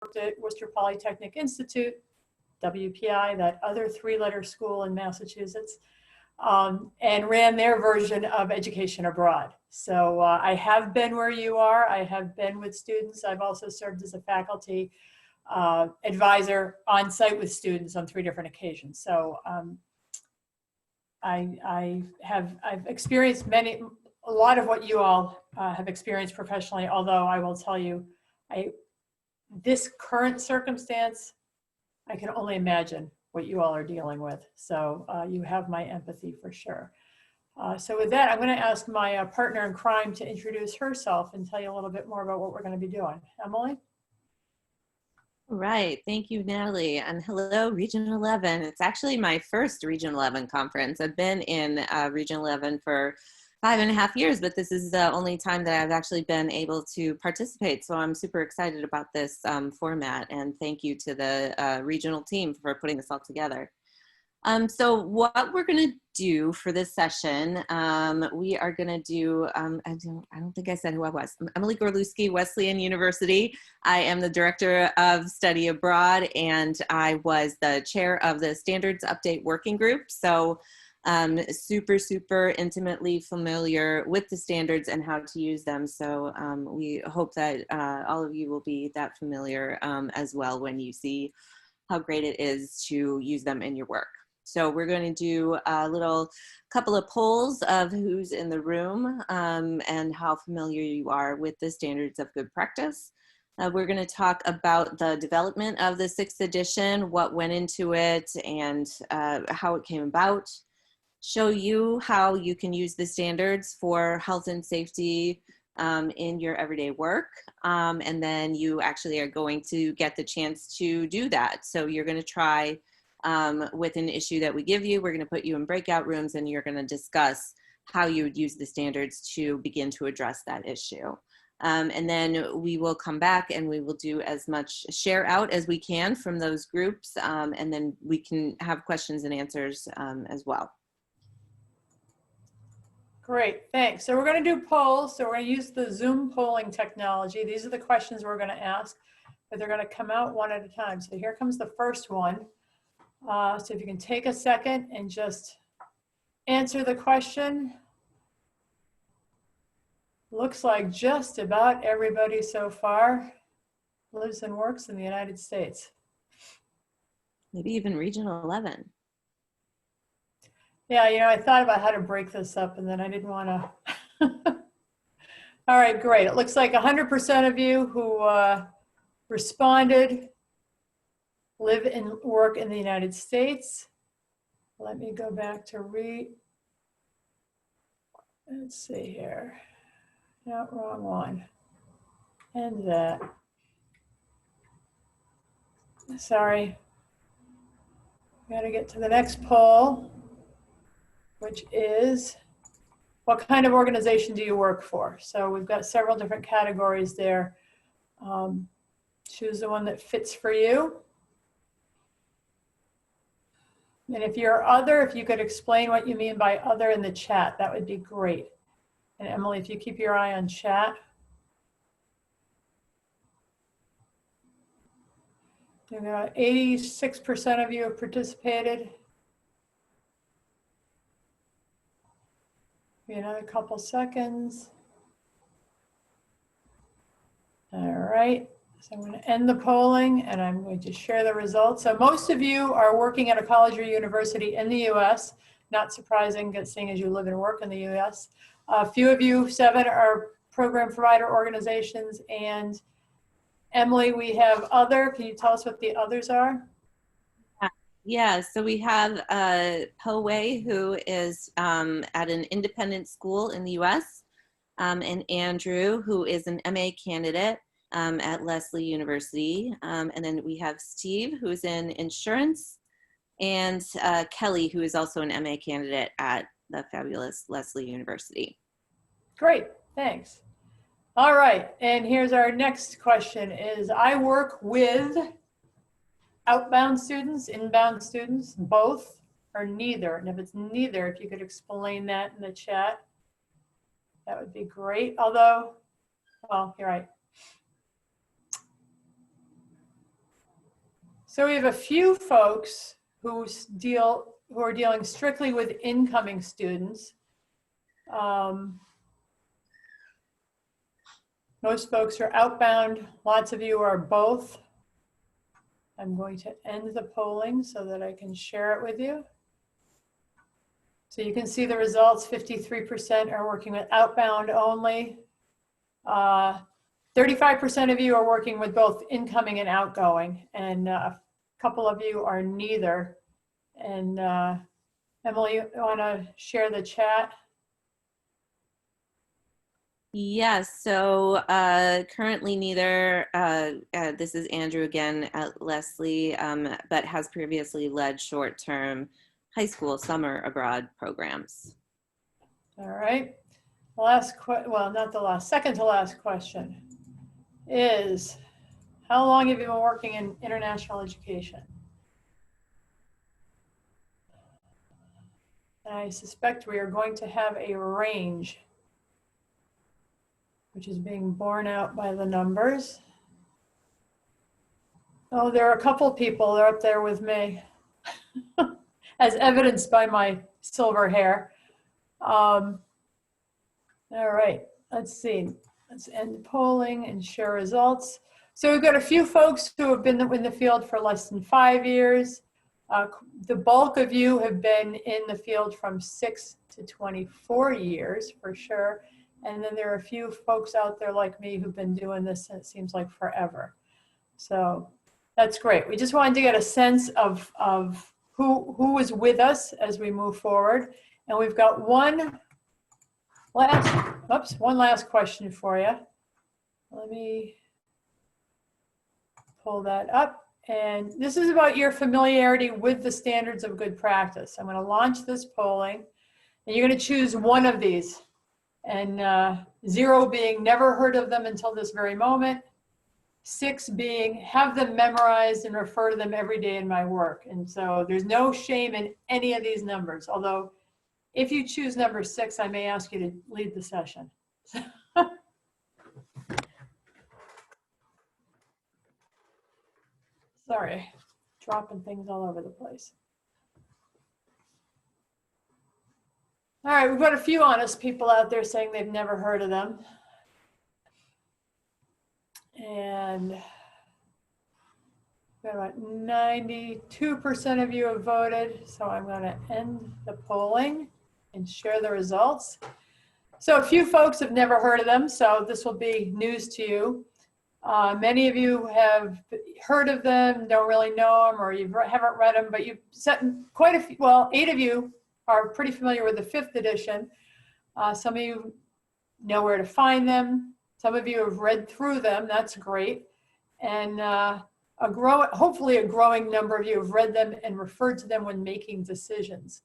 worked at Worcester Polytechnic Institute, WPI, that other three-letter school in Massachusetts, and ran their version of education abroad. So I have been where you are. I have been with students. I've also served as a faculty advisor on site with students on 3 different occasions. So I've experienced a lot of what you all have experienced professionally, although I will tell you, this current circumstance, I can only imagine what you all are dealing with. So you have my empathy for sure. So with that, I'm going to ask my partner in crime to introduce herself and tell you a little bit more about what we're going to be doing. Emily? Right. Thank you, Natalie. And hello, Region 11. It's actually my first Region 11 conference. I've been in Region 11 for 5.5 years, but this is the only time that I've actually been able to participate. So I'm super excited about this format, and thank you to the regional team for putting this all together. So what we're going to do for this session, we are going to do, I don't think I said who I was. I'm Emily Gorlewski, Wesleyan University. I am the Director of Study Abroad, and I was the chair of the Standards Update Working Group. So super intimately familiar with the standards and how to use them. So we hope that all of you will be that familiar as well when you see how great it is to use them in your work. So we're going to do a couple of polls of who's in the room and how familiar you are with the standards of good practice. We're going to talk about the development of the 6th edition, what went into it, and how it came about. Show you how you can use the standards for health and safety in your everyday work. And then you actually are going to get the chance to do that. So you're going to try with an issue that we give you. We're going to put you in breakout rooms, and you're going to discuss how you would use the standards to begin to address that issue. And then we will come back and we will do as much share out as we can from those groups. And then we can have questions and answers as well. Great, thanks. So we're going to do polls. So we're going to use the Zoom polling technology. These are the questions we're going to ask, but they're going to come out one at a time. So here comes the first one. So if you can take a second and just answer the question. Looks like just about everybody so far lives and works in the United States. Maybe even Region 11. Yeah, I thought about how to break this up, and then I didn't want to. All right, great. It looks like 100% of you who responded live and work in the United States. Let me go back to let's see here. No, wrong one. And that. Sorry. We got to get to the next poll, which is, what kind of organization do you work for? So we've got several different categories there. Choose the one that fits for you. And if you're other, if you could explain what you mean by other in the chat, that would be great. And Emily, if you keep your eye on chat. We've got 86% of you have participated. Another couple seconds. All right, so I'm going to end the polling and I'm going to share the results. So most of you are working at a college or university in the US, not surprising, seeing as you live and work in the US. A few of you, 7, are program provider organizations. And Emily, we have other. Can you tell us what the others are? Yeah, so we have Po Wei, who is at an independent school in the US, and Andrew, who is an MA candidate at Lesley University. And then we have Steve, who's in insurance, and Kelly, who is also an MA candidate at the fabulous Lesley University. Great, thanks. All right, and here's our next question is, I work with outbound students, inbound students, both, or neither? And if it's neither, if you could explain that in the chat, that would be great. Although, well, you're right. So we have a few folks who are dealing strictly with incoming students. Most folks are outbound. Lots of you are both. I'm going to end the polling so that I can share it with you. So you can see the results. 53% are working with outbound only. 35% of you are working with both incoming and outgoing, and a couple of you are neither. And Emily, you want to share the chat? Yes, so currently neither, this is Andrew again at Wesleyan, but has previously led short-term high school summer abroad programs. All right. Well, not the last, second to last question is, how long have you been working in international education? And I suspect we are going to have a range, which is being borne out by the numbers. Oh, there are a couple people, they're up there with me, as evidenced by my silver hair. All right, let's see. Let's end polling and share results. So we've got a few folks who have been in the field for less than 5 years. The bulk of you have been in the field from 6 to 24 years for sure. And then there are a few folks out there like me who've been doing this, it seems like forever. So that's great. We just wanted to get a sense of who is with us as we move forward. And we've got one last question for you. Let me pull that up. And this is about your familiarity with the standards of good practice. I'm going to launch this polling, and you're going to choose one of these. And 0 being never heard of them until this very moment. 6 being have them memorized and refer to them every day in my work. And so there's no shame in any of these numbers. Although if you choose number 6, I may ask you to lead the session. Sorry, dropping things all over the place. All right, we've got a few honest people out there saying they've never heard of them. And about 92% of you have voted. So I'm going to end the polling and share the results. So a few folks have never heard of them, so this will be news to you. Many of you have heard of them, don't really know them, or you haven't read them, but you've set quite a few, well, 8 of you are pretty familiar with the 5th edition. Some of you know where to find them. Some of you have read through them, that's great. And hopefully a growing number of you have read them and referred to them when making decisions.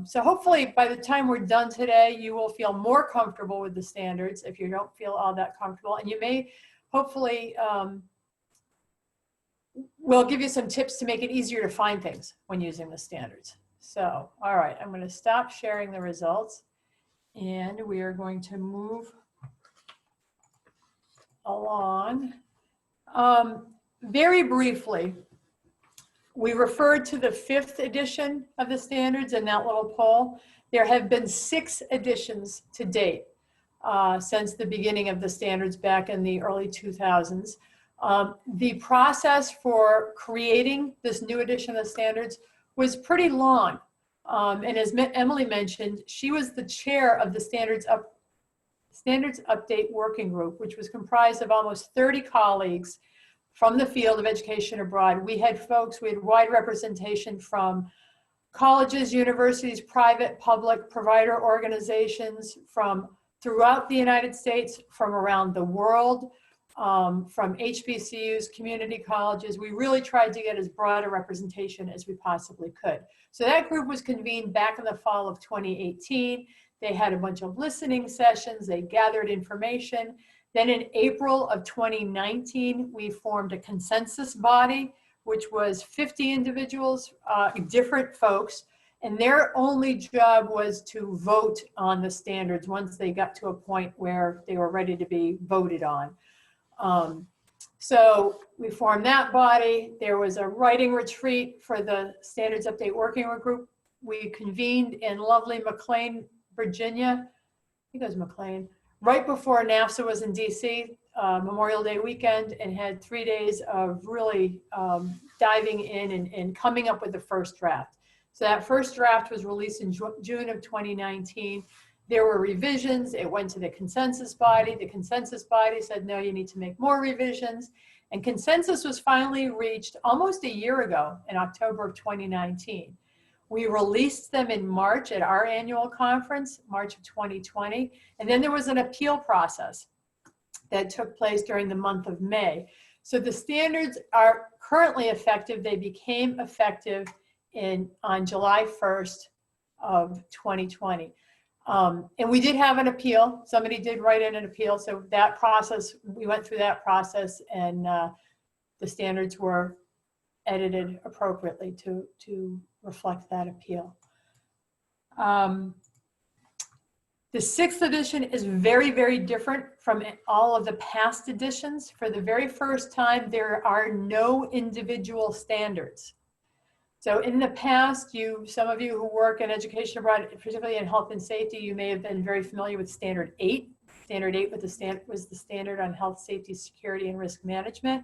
So hopefully by the time we're done today, you will feel more comfortable with the standards if you don't feel all that comfortable. And you may hopefully, we'll give you some tips to make it easier to find things when using the standards. So, all right, I'm going to stop sharing the results and we are going to move along. Very briefly, we referred to the 5th edition of the standards in that little poll. There have been 6 editions to date since the beginning of the standards back in the early 2000s. The process for creating this new edition of the standards was pretty long. And as Emily mentioned, she was the chair of the Standards Update Working Group, which was comprised of almost 30 colleagues from the field of education abroad. We had wide representation from colleges, universities, private, public, provider organizations from throughout the United States, from around the world, from HBCUs, community colleges. We really tried to get as broad a representation as we possibly could. So that group was convened back in the fall of 2018. They had a bunch of listening sessions. They gathered information. Then in April of 2019, we formed a consensus body, which was 50 individuals, different folks, and their only job was to vote on the standards once they got to a point where they were ready to be voted on. So we formed that body. There was a writing retreat for the Standards Update Working Group. We convened in lovely McLean, Virginia. I think it was McLean, right before NAFSA was in DC, Memorial Day weekend, and had 3 days of really diving in and coming up with the first draft. So that first draft was released in June of 2019. There were revisions. It went to the consensus body. The consensus body said, no, you need to make more revisions. And consensus was finally reached almost a year ago in October of 2019. We released them in March at our annual conference, March of 2020. And then there was an appeal process that took place during the month of May. So the standards are currently effective. They became effective on July 1st of 2020. And we did have an appeal. Somebody did write in an appeal. So that process, we went through that process, and the standards were edited appropriately to reflect that appeal. The 6th edition is very, very different from all of the past editions. For the very first time, there are no individual standards. So in the past, some of you who work in education abroad, particularly in health and safety, you may have been very familiar with Standard 8. Standard 8 was the standard on health, safety, security, and risk management.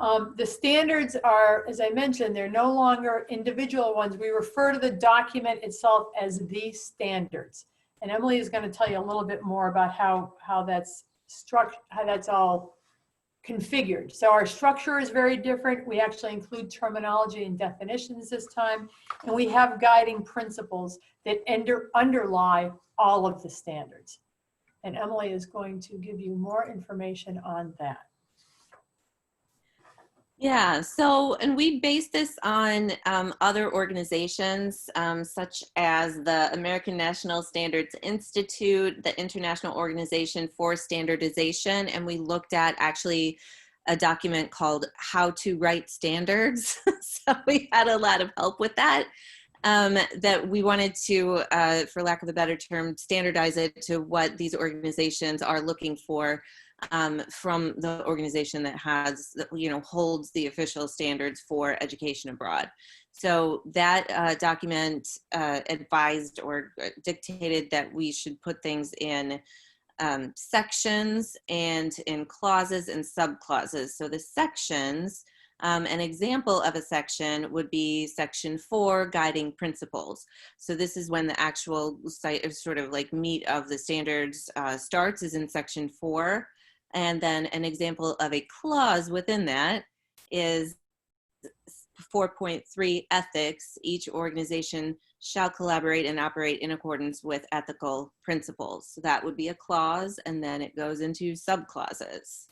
The standards are, as I mentioned, they're no longer individual ones. We refer to the document itself as the standards. And Emily is going to tell you a little bit more about how that's structured, how that's all configured. So our structure is very different. We actually include terminology and definitions this time, and we have guiding principles that underlie all of the standards. And Emily is going to give you more information on that. Yeah, so, and we base this on other organizations such as the American National Standards Institute, the International Organization for Standardization, and we looked at actually a document called How to Write Standards. So we had a lot of help with that, that we wanted to, for lack of a better term, standardize it to what these organizations are looking for from the organization that has, holds the official standards for education abroad. So that document advised or dictated that we should put things in sections and in clauses and subclauses. So the sections, an example of a section would be section 4, guiding principles. So this is when the actual sort of like meat of the standards starts, is in section 4. And then an example of a clause within that is 4.3, ethics. Each organization shall collaborate and operate in accordance with ethical principles. So that would be a clause, and then it goes into subclauses.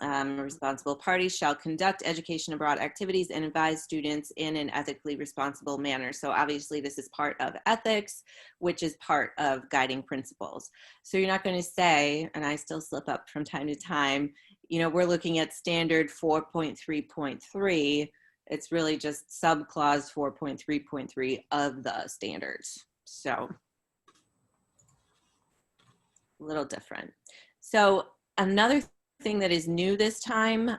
Responsible parties shall conduct education abroad activities and advise students in an ethically responsible manner. So obviously this is part of ethics, which is part of guiding principles. So you're not going to say, and I still slip up from time to time, we're looking at standard 4.3.3. It's really just subclause 4.3.3 of the standards. So a little different. So another thing that is new this time,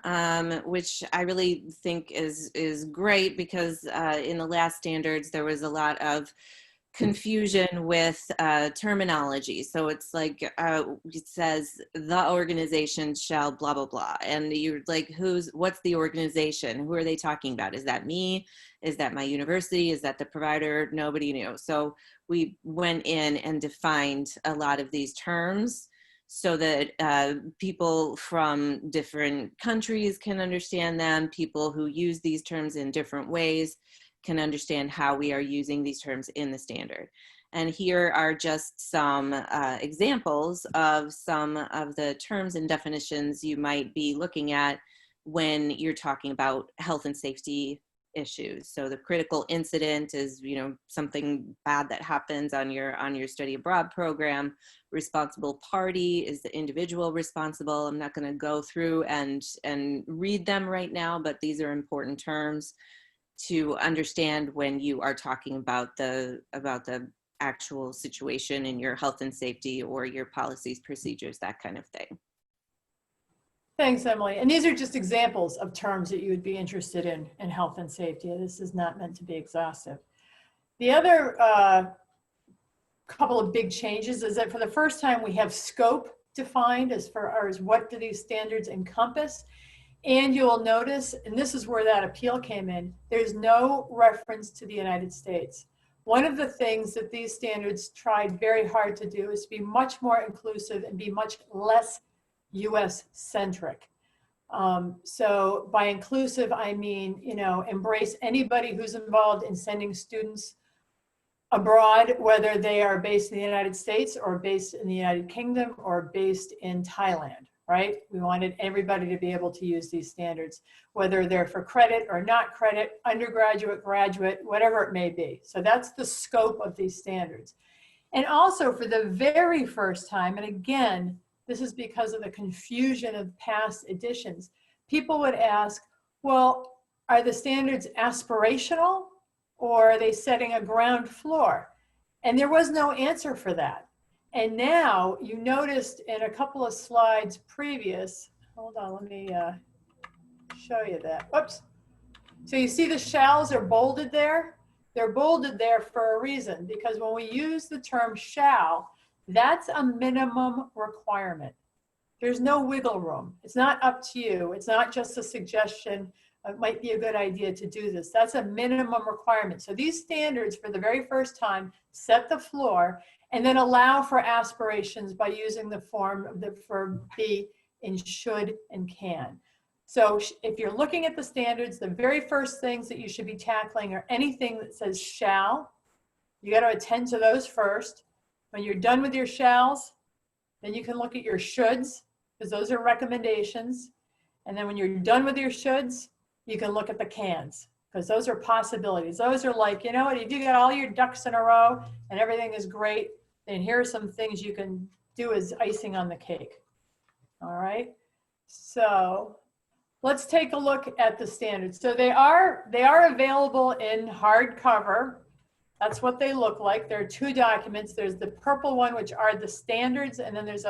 which I really think is great, because in the last standards there was a lot of confusion with terminology. So it's like it says the organization shall blah blah blah, and you're like, what's the organization? Who are they talking about? Is that me? Is that my university? Is that the provider? Nobody knew. So we went in and defined a lot of these terms, so that people from different countries can understand them. People who use these terms in different ways can understand how we are using these terms in the standard. And here are just some examples of some of the terms and definitions you might be looking at when you're talking about health and safety issues. So the critical incident is, something bad that happens on your study abroad program. Responsible party is the individual responsible. I'm not going to go through and read them right now, but these are important terms to understand when you are talking about the actual situation in your health and safety or your policies, procedures, that kind of thing. Thanks, Emily. And these are just examples of terms that you would be interested in health and safety. This is not meant to be exhaustive. The other couple of big changes is that for the first time we have scope defined as far as what do these standards encompass. And you will notice, and this is where that appeal came in, there's no reference to the United States. One of the things that these standards tried very hard to do is to be much more inclusive and be much less US centric. So by inclusive, I mean, embrace anybody who's involved in sending students abroad, whether they are based in the United States or based in the United Kingdom or based in Thailand, right? We wanted everybody to be able to use these standards, whether they're for credit or not credit, undergraduate, graduate, whatever it may be. So that's the scope of these standards. And also for the very first time, and again, this is because of the confusion of past editions, people would ask, well, are the standards aspirational or are they setting a ground floor? And there was no answer for that. And now you noticed in a couple of slides previous, hold on, let me show you that. Whoops. So you see the shalls are bolded there? They're bolded there for a reason, because when we use the term shall, that's a minimum requirement. There's no wiggle room. It's not up to you. It's not just a suggestion. It might be a good idea to do this. That's a minimum requirement. So these standards, for the very first time, set the floor and then allow for aspirations by using the form of the verb be in should and can. So if you're looking at the standards, the very first things that you should be tackling are anything that says shall. You got to attend to those first. When you're done with your shalls, then you can look at your shoulds, because those are recommendations. And then when you're done with your shoulds, you can look at the cans, because those are possibilities. Those are like, you know what, if you got all your ducks in a row and everything is great, then here are some things you can do as icing on the cake. All right, so let's take a look at the standards. So they are available in hardcover. That's what they look like. There are two documents. There's the purple one, which are the standards, and then there's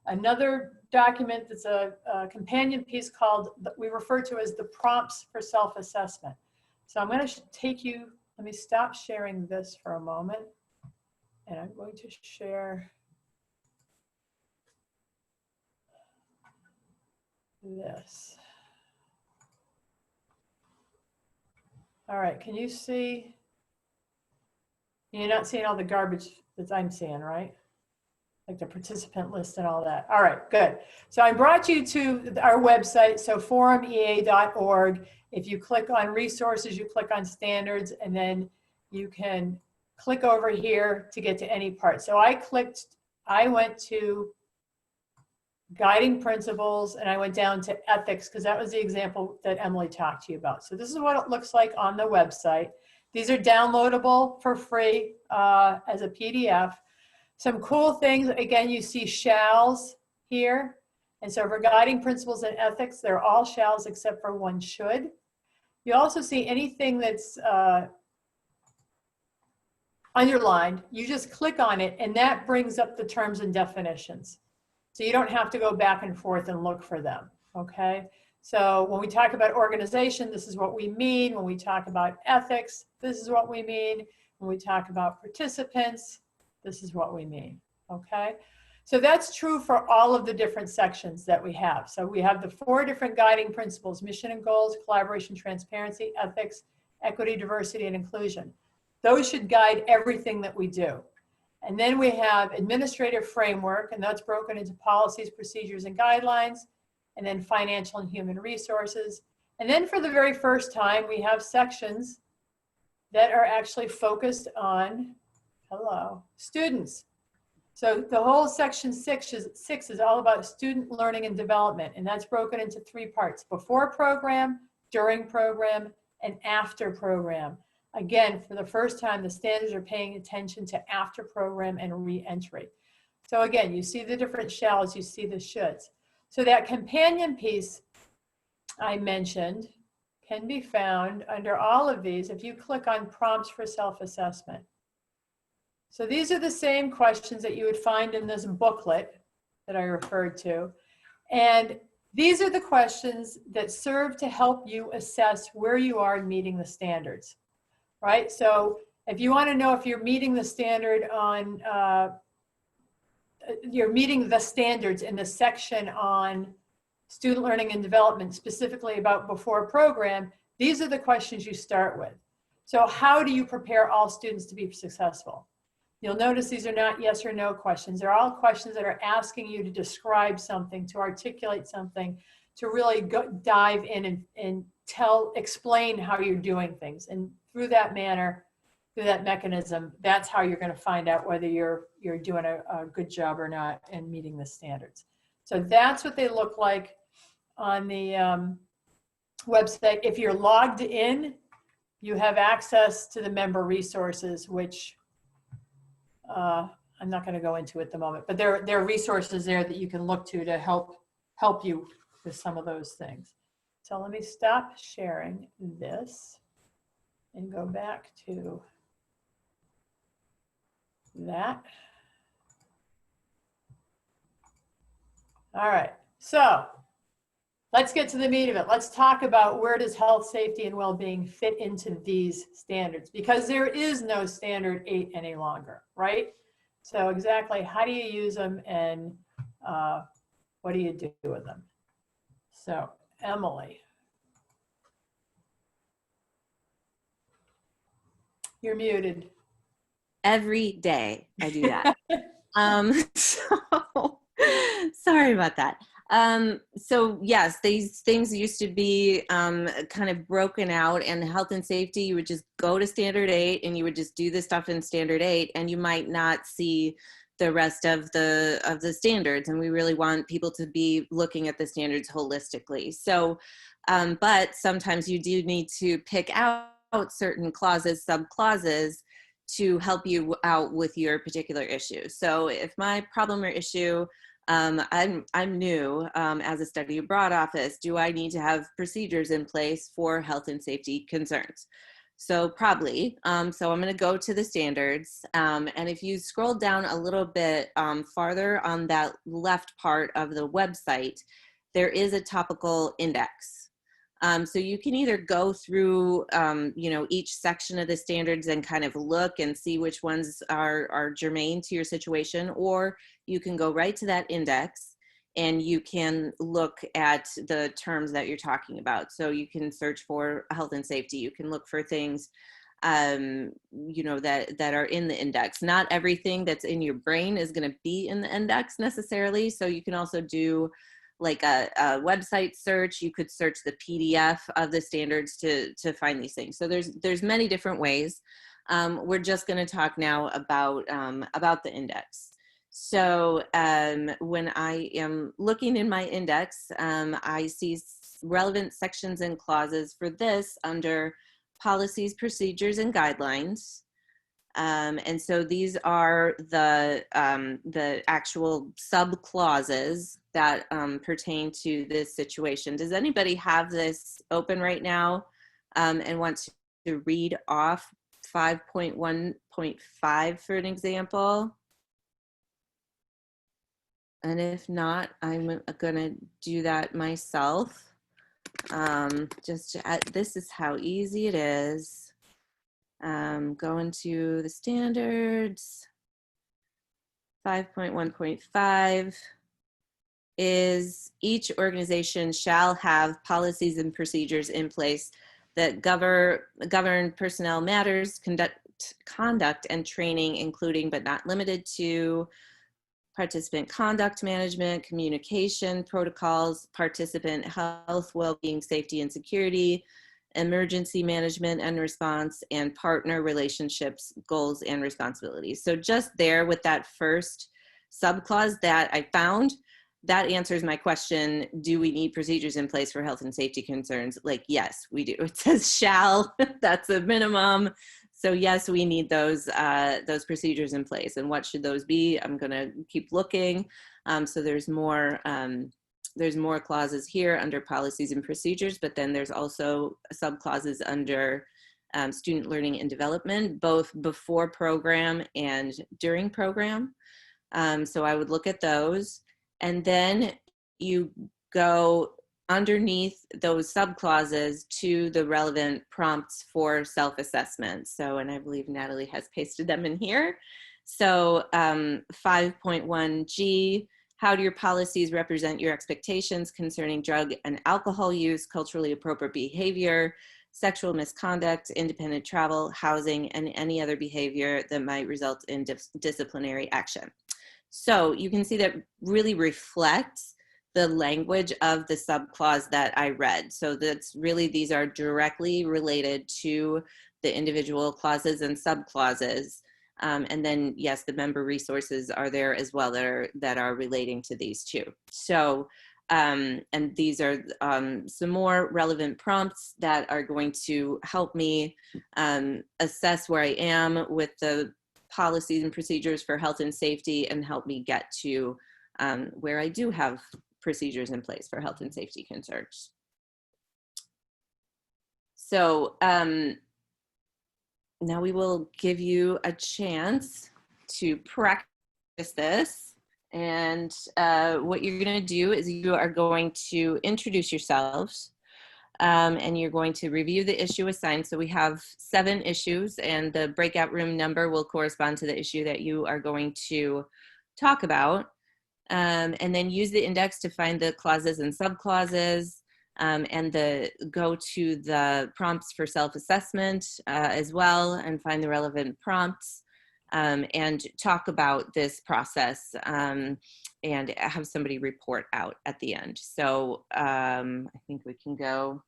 another document that's a companion piece called, we refer to as the prompts for self-assessment. So I'm going to take you, let me stop sharing this for a moment, and I'm going to share this. All right, can you see? You're not seeing all the garbage that I'm seeing, right? Like the participant list and all that. All right, good. So I brought you to our website, so forumea.org. If you click on resources, you click on standards, and then you can click over here to get to any part. So I went to guiding principles, and I went down to ethics, because that was the example that Emily talked to you about. So this is what it looks like on the website. These are downloadable for free as a PDF. Some cool things, again, you see shalls here. And so for guiding principles and ethics, they're all shalls except for one should. You also see anything that's underlined, you just click on it, and that brings up the terms and definitions. So you don't have to go back and forth and look for them, okay? So when we talk about organization, this is what we mean. When we talk about ethics, this is what we mean. When we talk about participants, this is what we mean, okay? So that's true for all of the different sections that we have. So we have the 4 different guiding principles: mission and goals, collaboration, transparency, ethics, equity, diversity, and inclusion. Those should guide everything that we do. And then we have administrative framework, and that's broken into policies, procedures, and guidelines, and then financial and human resources. And then for the very first time, we have sections that are actually focused on, students. So the whole section 6 is all about student learning and development, and that's broken into 3 parts: before program, during program, and after program. Again, for the first time, the standards are paying attention to after program and re-entry. So again, you see the different shalls, you see the shoulds. So that companion piece I mentioned can be found under all of these if you click on prompts for self-assessment. So these are the same questions that you would find in this booklet that I referred to. And These are the questions that serve to help you assess where you are in meeting the standards, right? So if you want to know if you're meeting the standard on, you're meeting the standards in the section on student learning and development, specifically about before program, these are the questions you start with. So how do you prepare all students to be successful? You'll notice these are not yes or no questions. They're all questions that are asking you to describe something, to articulate something, to really dive in and explain how you're doing things. And through that manner, through that mechanism, that's how you're going to find out whether you're doing a good job or not in meeting the standards. So that's what they look like on the website. If you're logged in, you have access to the member resources, which I'm not going to go into at the moment, but there are resources there that you can look to help you with some of those things. So let me stop sharing this and go back to that. All right, so let's get to the meat of it. Let's talk about where does health, safety, and well-being fit into these standards, because there is no standard 8 any longer, right? So exactly how do you use them, and what do you do with them? So Emily, you're muted. Every day I do that. So sorry about that. So yes, these things used to be kind of broken out, and health and safety, you would just go to standard 8 and you would just do the stuff in standard 8, and you might not see the rest of the standards. And we really want people to be looking at the standards holistically. So, but sometimes you do need to pick out certain clauses, sub-clauses, to help you out with your particular issue. So if my problem or issue, I'm new as a study abroad office, do I need to have procedures in place for health and safety concerns? So probably. So I'm going to go to the standards. And if you scroll down a little bit farther on that left part of the website, there is a topical index. So you can either go through, each section of the standards and kind of look and see which ones are germane to your situation, or you can go right to that index and you can look at the terms that you're talking about. So you can search for health and safety. You can look for things, that are in the index. Not everything that's in your brain is going to be in the index necessarily. So you can also do like a website search. You could search the PDF of the standards to find these things. So there's many different ways. We're just going to talk now about the index. So when I am looking in my index, I see relevant sections and clauses for this under policies, procedures, and guidelines. And so these are the actual sub clauses that pertain to this situation. Does anybody have this open right now and want to read off 5.1.5 for an example? And if not, I'm gonna do that myself. This is how easy it is. Going to the standards. 5.1.5 is each organization shall have policies and procedures in place that govern personnel matters, conduct and training, including but not limited to participant conduct management, communication protocols, participant health, well-being, safety, and security, emergency management and response, and partner relationships, goals, and responsibilities. So just there with that first subclause that I found, that answers my question, do we need procedures in place for health and safety concerns? Like, yes, we do. It says shall, that's a minimum. So yes, we need those procedures in place. And what should those be? I'm gonna keep looking. So there's more clauses here under policies and procedures, but then there's also sub-clauses under student learning and development, both before program and during program. So I would look at those. And then you go underneath those subclauses to the relevant prompts for self-assessment. So, and I believe Natalie has pasted them in here. So 5.1G, how do your policies represent your expectations concerning drug and alcohol use, culturally appropriate behavior, sexual misconduct, independent travel, housing, and any other behavior that might result in disciplinary action. So you can see that really reflects the language of the subclause that I read. So that's really, these are directly related to the individual clauses and subclauses. And then, yes, the member resources are there as well that are relating to these two. So, and these are some more relevant prompts that are going to help me assess where I am with the policies and procedures for health and safety, and help me get to where I do have procedures in place for health and safety concerns. So now we will give you a chance to practice this. And what you're going to do is you are going to introduce yourselves, and you're going to review the issue assigned. So we have 7 issues, and the breakout room number will correspond to the issue that you are going to talk about. And then use the index to find the clauses and subclauses, and go to the prompts for self-assessment as well, and find the relevant prompts, and talk about this process, and have somebody report out at the end. So I think we can go.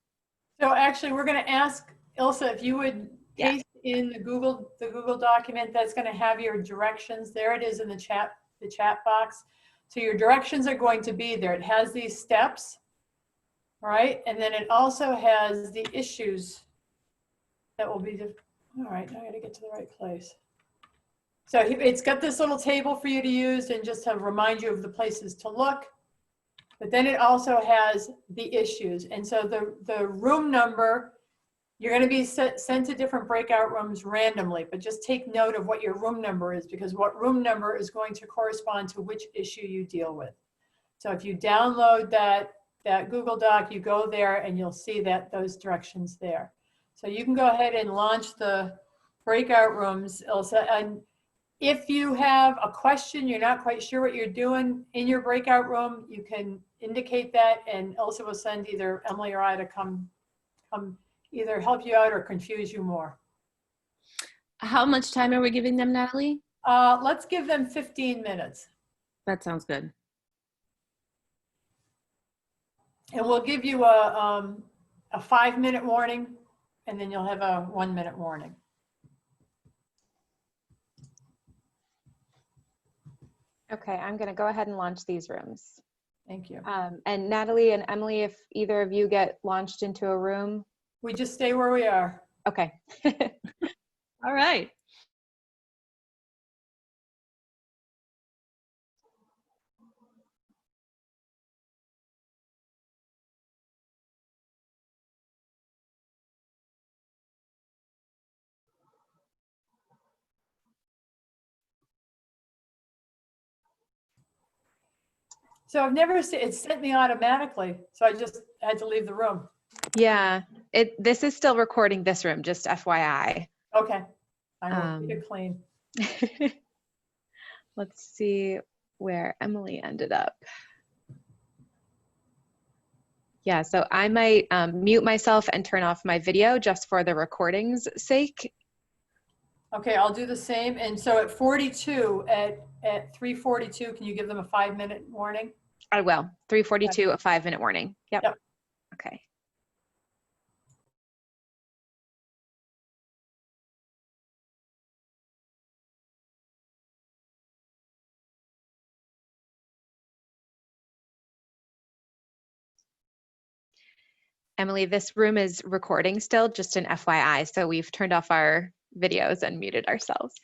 So actually, we're going to ask Ilse if you would paste in the Google document that's going to have your directions. There it is in the chat box. So your directions are going to be there. It has these steps, right? And then it also has the issues that will be all right, now I got to get to the right place. So it's got this little table for you to use and just to remind you of the places to look. But then it also has the issues. And so the room number, you're going to be sent to different breakout rooms randomly, but just take note of what your room number is, because what room number is going to correspond to which issue you deal with. So if you download that Google Doc, you go there and you'll see those directions there. So you can go ahead and launch the breakout rooms, Ilse. And if you have a question, you're not quite sure what you're doing in your breakout room, you can indicate that, and Ilse will send either Emily or I to come either help you out or confuse you more. How much time are we giving them, Natalie? Let's give them 15 minutes. That sounds good. And we'll give you a 5-minute warning, and then you'll have a 1-minute warning. Okay, I'm going to go ahead and launch these rooms. Thank you. And Natalie and Emily, if either of you get launched into a room. We just stay where we are. Okay. All right. So I've never seen it sent me automatically, so I just had to leave the room. Yeah, this is still recording this room, just FYI. Okay, I will keep it clean. Let's see where Emily ended up. Yeah, so I might mute myself and turn off my video just for the recording's sake. Okay, I'll do the same. And so at 42, at 3:42, can you give them a 5-minute warning? I will. 3:42, a 5-minute warning. Yep. Okay. Emily, this room is recording still, just an FYI. So we've turned off our videos and muted ourselves.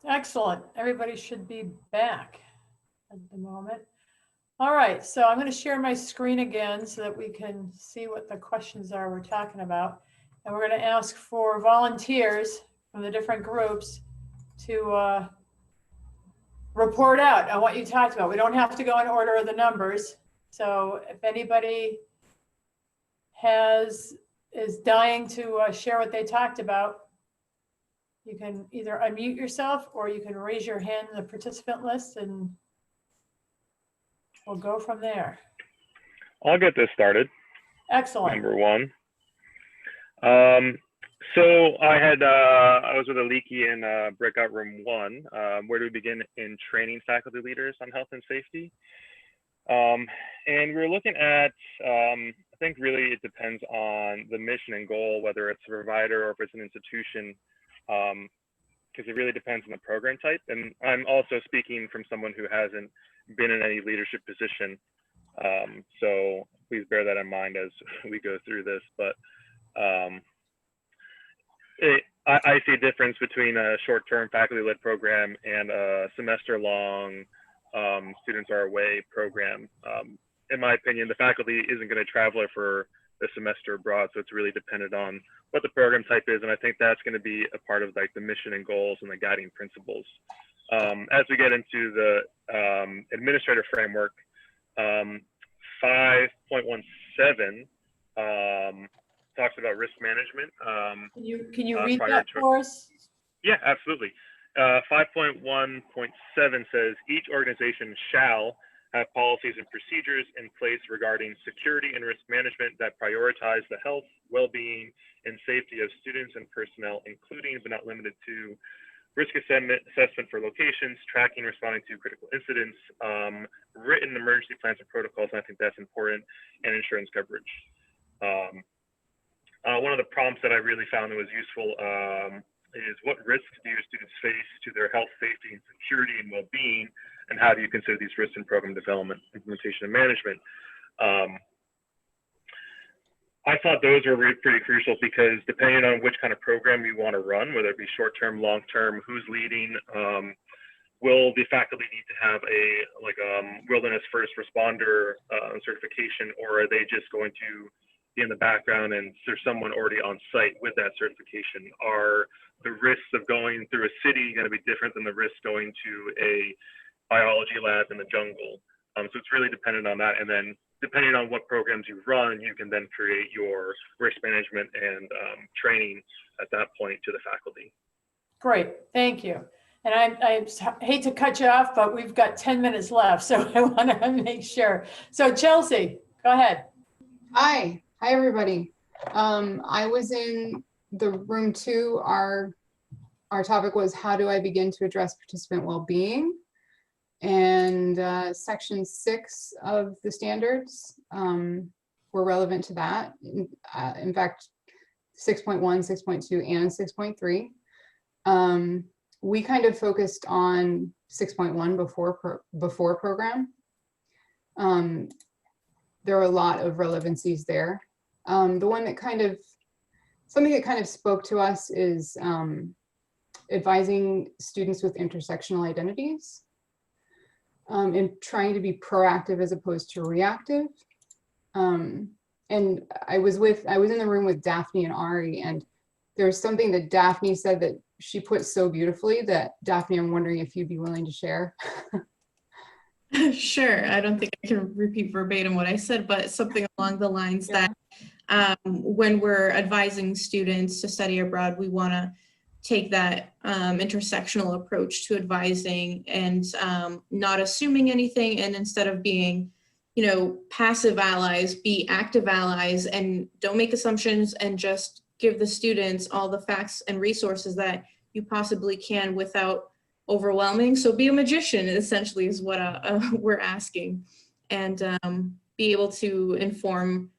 Excellent. Everybody should be back at the moment. All right, so I'm going to share my screen again so that we can see what the questions are we're talking about. And we're going to ask for volunteers from the different groups to report out on what you talked about. We don't have to go in order of the numbers. So if anybody is dying to share what they talked about, you can either unmute yourself or you can raise your hand in the participant list and we'll go from there. I'll get this started. Excellent. Number one. So I was with Aliki in breakout room 1. Where do we begin in training faculty leaders on health and safety? And we're looking at, I think really it depends on the mission and goal, whether it's a provider or if it's an institution, because it really depends on the program type. And I'm also speaking from someone who hasn't been in any leadership position. So please bear that in mind as we go through this. But I see a difference between a short-term faculty-led program and a semester-long students are away program. In my opinion, the faculty isn't going to travel for the semester abroad, so it's really dependent on what the program type is, and I think that's going to be a part of like the mission and goals and the guiding principles. As we get into the administrator framework, 5.17 talks about risk management. Can you read that for us? Yeah, absolutely. 5.1.7 says each organization shall have policies and procedures in place regarding security and risk management that prioritize the health, well-being, and safety of students and personnel, including but not limited to risk assessment for locations, tracking, responding to critical incidents, written emergency plans and protocols, and I think that's important, and insurance coverage. One of the prompts that I really found that was useful is what risks do your students face to their health, safety, and security and well-being, and how do you consider these risks in program development, implementation, and management? I thought those are really pretty crucial because depending on which kind of program you want to run, whether it be short-term, long-term, who's leading, will the faculty need to have a wilderness first responder certification, or are they just going to be in the background and there's someone already on site with that certification? Are the risks of going through a city going to be different than the risks going to a biology lab in the jungle? So it's really dependent on that. And then depending on what programs you run, you can then create your risk management and training at that point to the faculty. Great, thank you. And I hate to cut you off, but we've got 10 minutes left, so I want to make sure. So Chelsea, go ahead. Hi everybody. I was in the room 2. Our topic was how do I begin to address participant well-being? And section 6 of the standards were relevant to that. In fact, 6.1, 6.2, and 6.3. We kind of focused on 6.1 before program. There are a lot of relevancies there. The one that something that kind of spoke to us is advising students with intersectional identities. And trying to be proactive as opposed to reactive. And I was in the room with Daphne and Ari, and there's something that Daphne said that she put so beautifully that, Daphne, I'm wondering if you'd be willing to share. Sure. I don't think I can repeat verbatim what I said, but something along the lines that when we're advising students to study abroad, we want to take that intersectional approach to advising and not assuming anything, and instead of being, passive allies, be active allies and don't make assumptions and just give the students all the facts and resources that you possibly can without overwhelming. So be a magician, essentially, is what we're asking, and be able to inform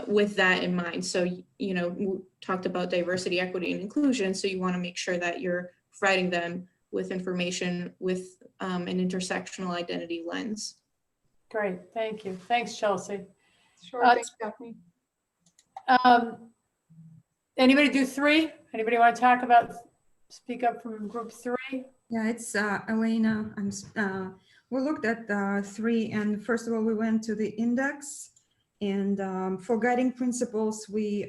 with that in mind. So, we talked about diversity, equity, and inclusion. So you want to make sure that you're providing them with information with an intersectional identity lens. Great, thank you. Thanks, Chelsea. Sure, thanks, Daphne. Anybody do 3? Anybody want to talk about speak up from group 3? Yeah, it's Elena. We looked at 3, and first of all, we went to the index, and for guiding principles, we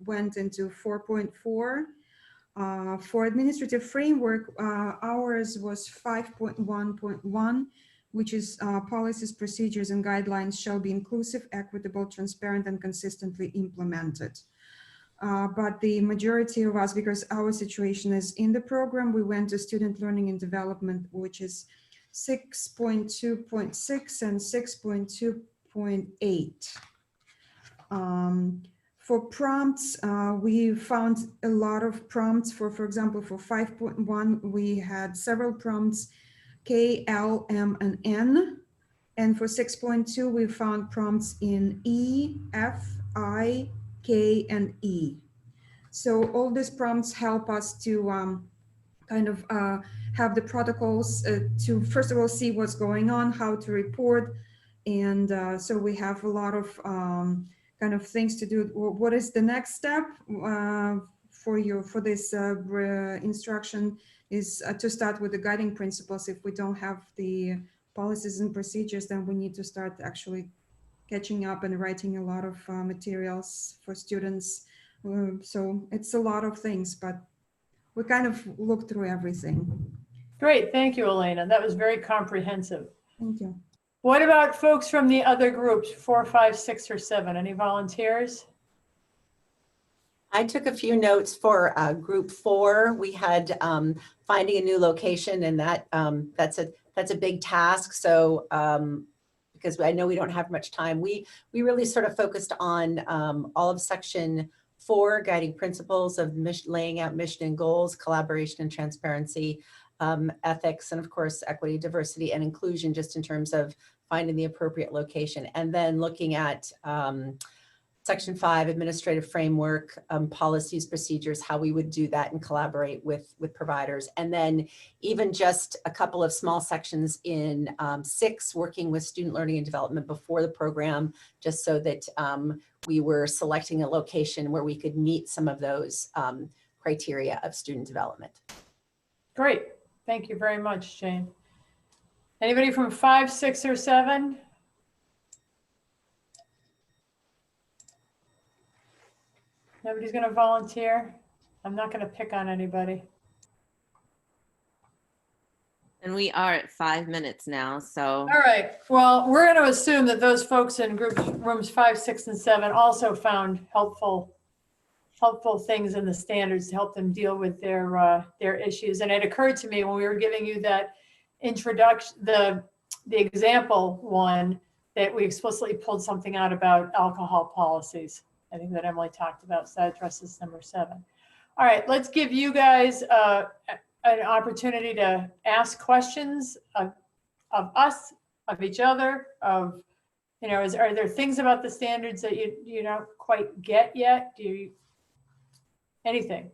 went into 4.4. For administrative framework, ours was 5.1.1, which is policies, procedures, and guidelines shall be inclusive, equitable, transparent, and consistently implemented. But the majority of us, because our situation is in the program, we went to student learning and development, which is 6.2.6 and 6.2.8. For prompts, we found a lot of prompts for example, for 5.1, we had several prompts, K, L, M, and N. And for 6.2, we found prompts in E, F, I, K, and E. So all these prompts help us to kind of have the protocols to, first of all, see what's going on, how to report. And so we have a lot of kind of things to do. What is the next step for this instruction is to start with the guiding principles. If we don't have the policies and procedures, then we need to start actually catching up and writing a lot of materials for students. So it's a lot of things, but we kind of looked through everything. Great, thank you, Elena. That was very comprehensive. Thank you. What about folks from the other groups, 4, 5, 6, or 7? Any volunteers? I took a few notes for group 4. We had finding a new location, and that's a big task. So because I know we don't have much time, we really sort of focused on all of section 4, guiding principles of laying out mission and goals, collaboration and transparency, ethics, and of course, equity, diversity, and inclusion, just in terms of finding the appropriate location. And then looking at section 5, administrative framework, policies, procedures, how we would do that and collaborate with providers. And then even just a couple of small sections in 6, working with student learning and development before the program, just so that we were selecting a location where we could meet some of those criteria of student development. Great, thank you very much, Jane. Anybody from 5, 6, or 7? Nobody's going to volunteer? I'm not going to pick on anybody. And we are at 5 minutes now, so. All right, well, we're going to assume that those folks in rooms 5, 6, and 7 also found helpful things in the standards to help them deal with their issues. And it occurred to me when we were giving you that introduction, the example one, that we explicitly pulled something out about alcohol policies. I think that Emily talked about, so that addresses number 7. All right, let's give you guys an opportunity to ask questions of us, of each other, of, you know, are there things about the standards that you don't quite get yet? Do you, anything?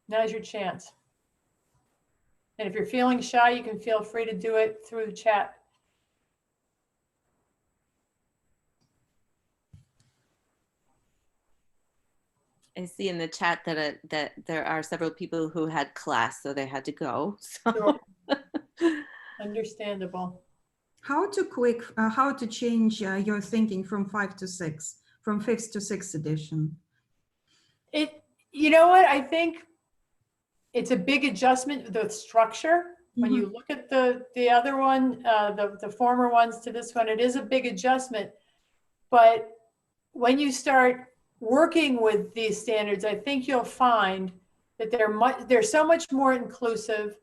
Now's your chance. And if you're feeling shy, you can feel free to do it through the chat. I see in the chat that that there are several people who had class, so they had to go. So. Sure. Understandable. How to change your thinking from 5 to 6, from 5th to 6th edition? You know what, I think it's a big adjustment, the structure. When you look at the other one, the former ones to this one, it is a big adjustment. But when you start working with these standards, I think you'll find that they're so much more inclusive.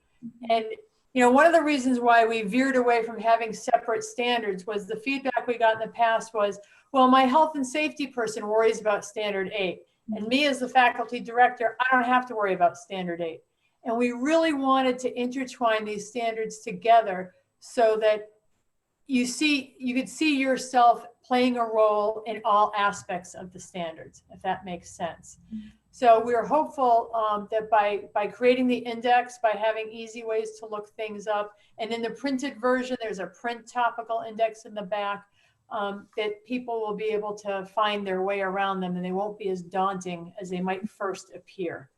And you know, one of the reasons why we veered away from having separate standards was the feedback we got in the past was, well, my health and safety person worries about standard 8. And me as the faculty director, I don't have to worry about standard 8. And we really wanted to intertwine these standards together so that you could see yourself playing a role in all aspects of the standards, if that makes sense. So we're hopeful that by creating the index, by having easy ways to look things up, and in the printed version, there's a print topical index in the back, that people will be able to find their way around them, and they won't be as daunting as they might first appear.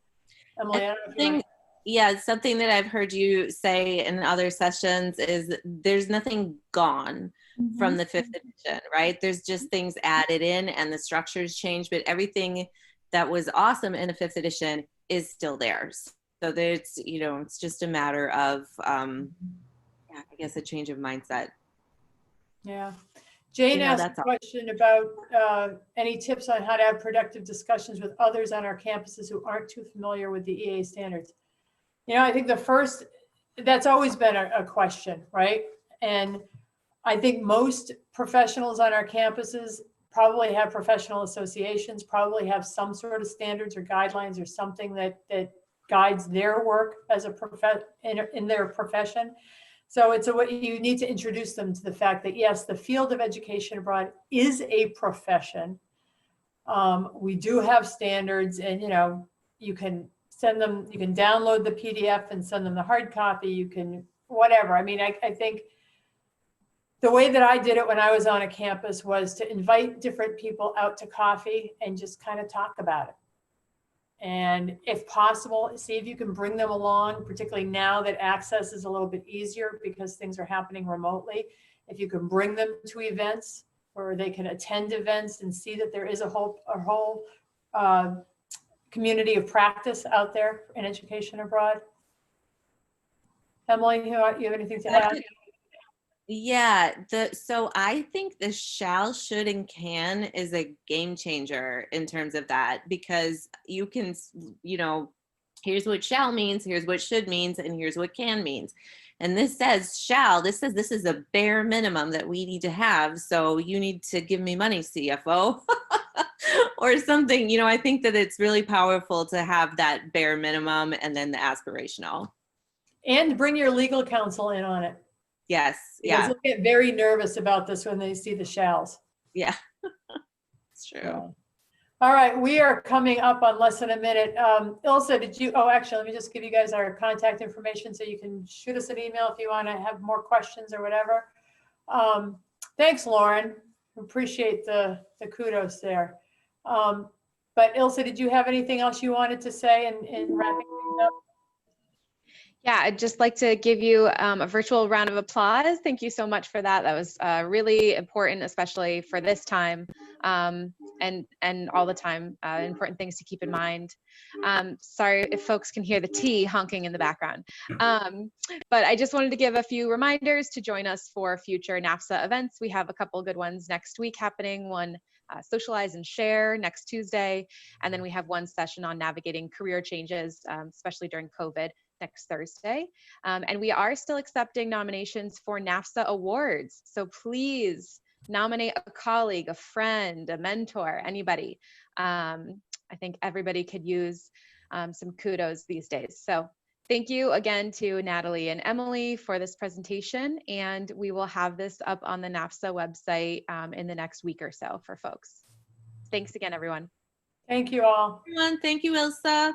Emily, I don't know if you want Yeah, something that I've heard you say in other sessions is there's nothing gone from the 5th edition, right? There's just things added in and the structures change, but everything that was awesome in the 5th edition is still there. So there's, you know, it's just a matter of, yeah, I guess a change of mindset. Yeah. Jane You know, asked that's a all. question about any tips on how to have productive discussions with others on our campuses who aren't too familiar with the EA standards. You know, I think that's always been a question, right? And I think most professionals on our campuses probably have professional associations, probably have some sort of standards or guidelines or something that guides their work as a in their profession. So it's what you need to introduce them to the fact that yes, the field of education abroad is a profession. We do have standards, and you know, you can send them, you can download the PDF and send them the hard copy. You can whatever. I mean, I think the way that I did it when I was on a campus was to invite different people out to coffee and just kind of talk about it. And if possible, see if you can bring them along, particularly now that access is a little bit easier because things are happening remotely. If you can bring them to events where they can attend events and see that there is a whole community of practice out there in education abroad. Emily, you have anything to add? Yeah, so I think the shall, should, and can is a game changer in terms of that, because you can, you know, here's what shall means, here's what should means, and here's what can means. And this says shall, this says this is a bare minimum that we need to have. So you need to give me money, CFO, or something. You know, I think that it's really powerful to have that bare minimum and then the aspirational. And bring your legal counsel in on it. Yes. Because Yeah. they'll get very nervous about this when they see the shalls. Yeah. It's true. So, all right, we are coming up on less than a minute. Ilse, actually, let me just give you guys our contact information so you can shoot us an email if you want to have more questions or whatever. Thanks, Lauren. Appreciate the kudos there. But Ilse, did you have anything else you wanted to say in wrapping things up? Yeah, I'd just like to give you a virtual round of applause. Thank you so much for that. That was really important, especially for this time and all the time. Important things to keep in mind. Sorry if folks can hear the tea honking in the background. But I just wanted to give a few reminders to join us for future NAFSA events. We have a couple good ones next week happening. One, Socialize and Share next Tuesday. And then we have one session on navigating career changes, especially during COVID, next Thursday. And we are still accepting nominations for NAFSA awards. So please nominate a colleague, a friend, a mentor, anybody. I think everybody could use some kudos these days. So thank you again to Natalie and Emily for this presentation. And we will have this up on the NAFSA website in the next week or so for folks. Thanks again, everyone. Thank you all. Everyone, thank you, Ilsa.